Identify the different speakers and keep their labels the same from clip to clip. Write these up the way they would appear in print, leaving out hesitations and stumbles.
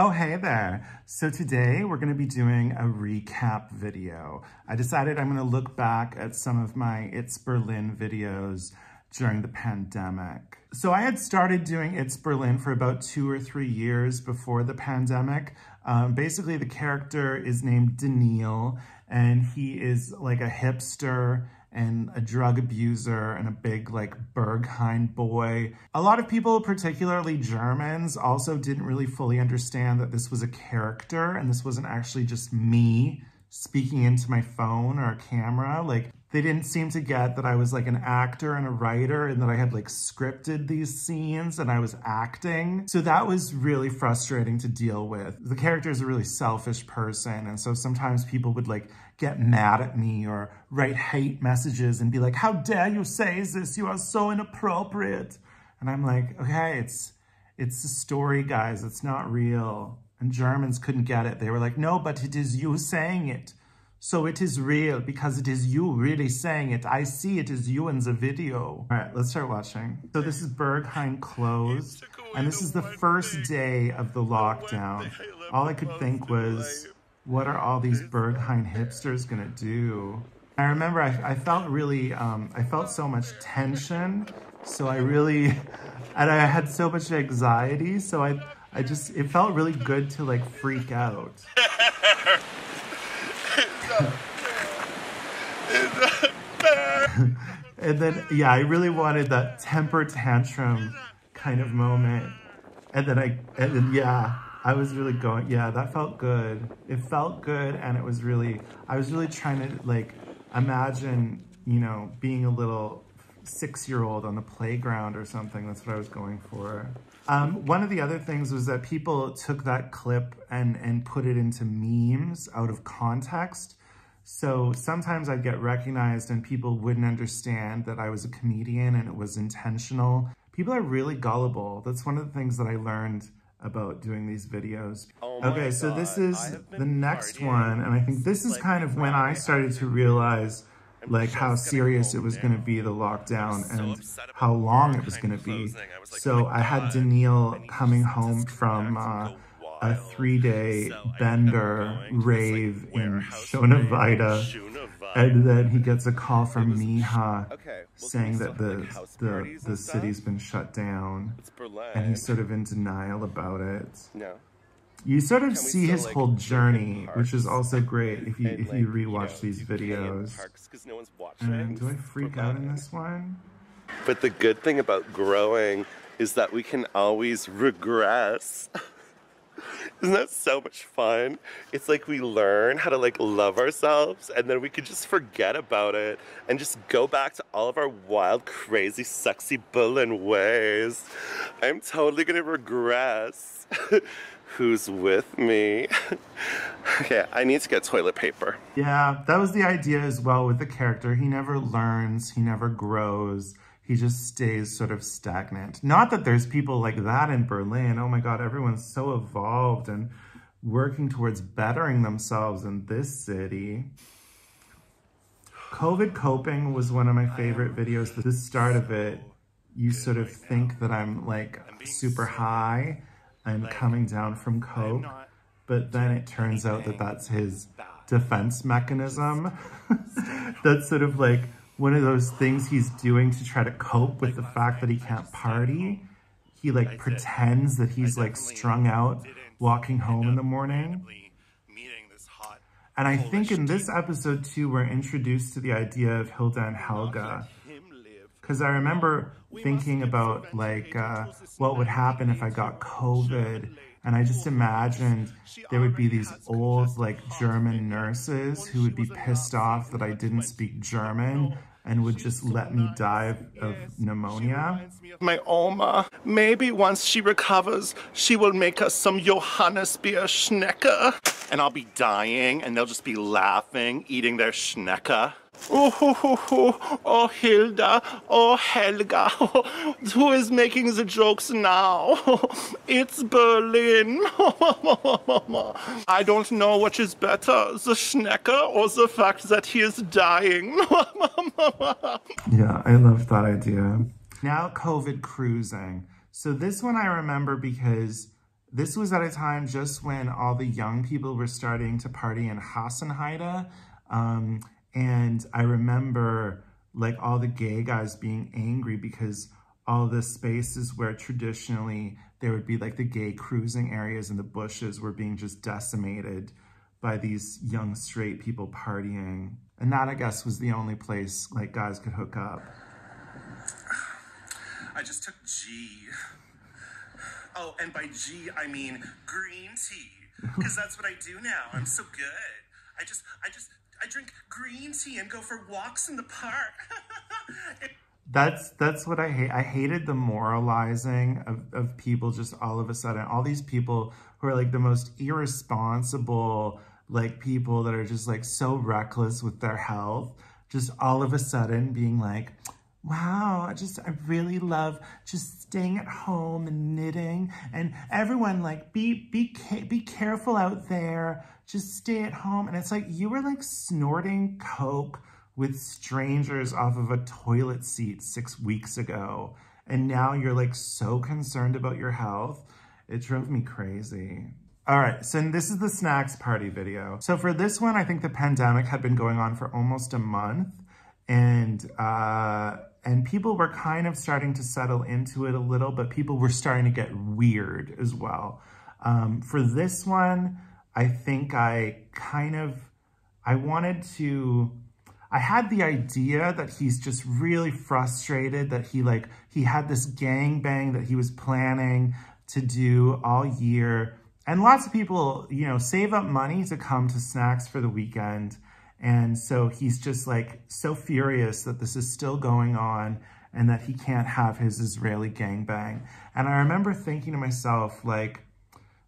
Speaker 1: Oh, hey there. So today we're going to be doing a recap video. I decided I'm going to look back at some of my It's Berlin videos during the pandemic. So I had started doing It's Berlin for about 2 or 3 years before the pandemic. Basically, the character is named Daniel, and he is like a hipster and a drug abuser and a big like Berghain boy. A lot of people, particularly Germans, also didn't really fully understand that this was a character and this wasn't actually just me speaking into my phone or a camera. Like, they didn't seem to get that I was like an actor and a writer and that I had like scripted these scenes and I was acting. So that was really frustrating to deal with. The character is a really selfish person, and so sometimes people would like get mad at me or write hate messages and be like, how dare you say this? You are so inappropriate. And I'm like, okay, it's a story, guys. It's not real. And Germans couldn't get it. They were like, no, but it is you saying it. So it is real because it is you really saying it. I see it is you in the video. All right, let's start watching. So this is Berghain closed, and this is the first day of the lockdown. All I could think was, what are all these Berghain hipsters gonna do? I remember I felt really, I felt so much tension. So and I had so much anxiety. So it felt really good to like freak out. And then, yeah, I really wanted that temper tantrum kind of moment. And then, yeah, I was really going, yeah, that felt good. It felt good, and I was really trying to like imagine, you know, being a little 6-year-old on the playground or something. That's what I was going for. One of the other things was that people took that clip and put it into memes out of context. So sometimes I'd get recognized and people wouldn't understand that I was a comedian and it was intentional. People are really gullible. That's one of the things that I learned about doing these videos. Okay, so this is the next one, and I think this is kind of when I started to realize like how serious it was going to be, the lockdown, and how long it was going to be. So I had Daniel coming home from a 3-day bender rave in Schöneweider, and then he gets a call from Miha saying that the city's been shut down, and he's sort of in denial about it. You sort of see his whole journey, which is also great if you rewatch these videos. And do I freak out in this one?
Speaker 2: But the good thing about growing is that we can always regress. Isn't that so much fun? It's like we learn how to like love ourselves, and then we could just forget about it and just go back to all of our wild, crazy, sexy Berlin ways. I'm totally gonna regress. Who's with me? Okay, I need to get toilet paper.
Speaker 1: Yeah, that was the idea as well with the character. He never learns, he never grows. He just stays sort of stagnant. Not that there's people like that in Berlin. Oh my God, everyone's so evolved and working towards bettering themselves in this city. COVID coping was one of my favorite videos. The start of it, you sort of think that I'm like super high and coming down from coke, but then it turns out that that's his defense mechanism. That's sort of like one of those things he's doing to try to cope with the fact that he can't party. He like pretends that he's like strung out walking home in the morning. And I think in this episode too, we're introduced to the idea of Hilda and Helga. Because I remember thinking about like what would happen if I got COVID, and I just imagined there would be these old like German nurses who would be pissed off that I didn't speak German and would just let me die of pneumonia.
Speaker 2: My Oma, maybe once she recovers, she will make us some Johannisbeer Schnecke, and I'll be dying and they'll just be laughing, eating their Schnecke. Oh, Hilda, oh, Helga, who is making the jokes now? It's Berlin. I don't know which is better, the Schnecke or the fact that he is dying.
Speaker 1: Yeah, I love that idea. Now COVID cruising. So this one I remember because This was at a time just when all the young people were starting to party in Hasenheide. And I remember like all the gay guys being angry because all the spaces where traditionally there would be like the gay cruising areas in the bushes were being just decimated by these young straight people partying. And that, I guess, was the only place like guys could hook up.
Speaker 2: I just took G. Oh, and by G, I mean green tea. Because that's what I do now. I'm so good. I drink green tea and go for walks in the park.
Speaker 1: That's what I hate. I hated the moralizing of people just all of a sudden. All these people who are like the most irresponsible, like people that are just like so reckless with their health, just all of a sudden being like, wow, I really love just staying at home and knitting, and everyone like be careful out there, just stay at home. And it's like, you were like snorting coke with strangers off of a toilet seat 6 weeks ago, and now you're like so concerned about your health. It drove me crazy. All right, so this is the snacks party video. So for this one, I think the pandemic had been going on for almost a month, and people were kind of starting to settle into it a little, but people were starting to get weird as well. For this one, I think I had the idea that he's just really frustrated, that he had this gangbang that he was planning to do all year. And lots of people, you know, save up money to come to snacks for the weekend. And so he's just like so furious that this is still going on and that he can't have his Israeli gangbang. And I remember thinking to myself, like,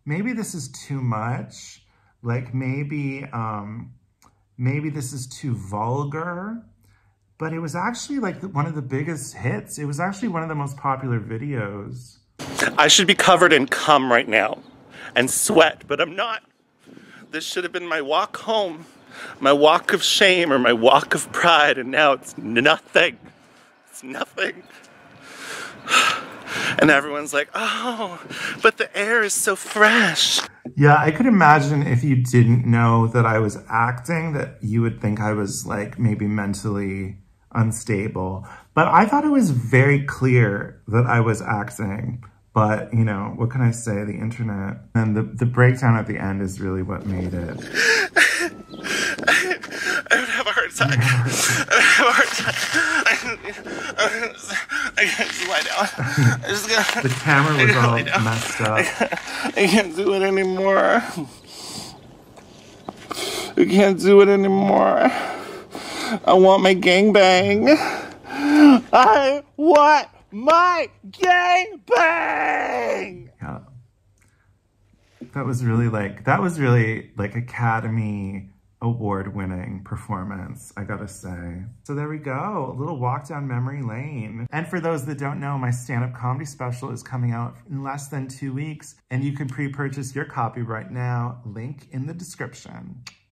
Speaker 1: maybe this is too much. Like maybe this is too vulgar. But it was actually like one of the biggest hits. It was actually one of the most popular videos.
Speaker 2: I should be covered in cum right now and sweat, but I'm not. This should have been my walk home, my walk of shame or my walk of pride, and now it's nothing. It's nothing. And everyone's like, oh, but the air is so fresh.
Speaker 1: Yeah, I could imagine if you didn't know that I was acting, that you would think I was like maybe mentally unstable. But I thought it was very clear that I was acting. But, you know, what can I say? The internet. And the breakdown at the end is really what made it.
Speaker 2: I would have a heart attack. I would have a heart attack. I can't just lie down. I just gotta,
Speaker 1: the camera was all messed up.
Speaker 2: I can't do it anymore. I can't do it anymore. I want my gangbang. I want my gangbang!
Speaker 1: Yeah. That was really like Academy Award winning performance, I gotta say. So there we go, a little walk down memory lane. And for those that don't know, my stand-up comedy special is coming out in less than 2 weeks, and you can pre-purchase your copy right now, link in the description.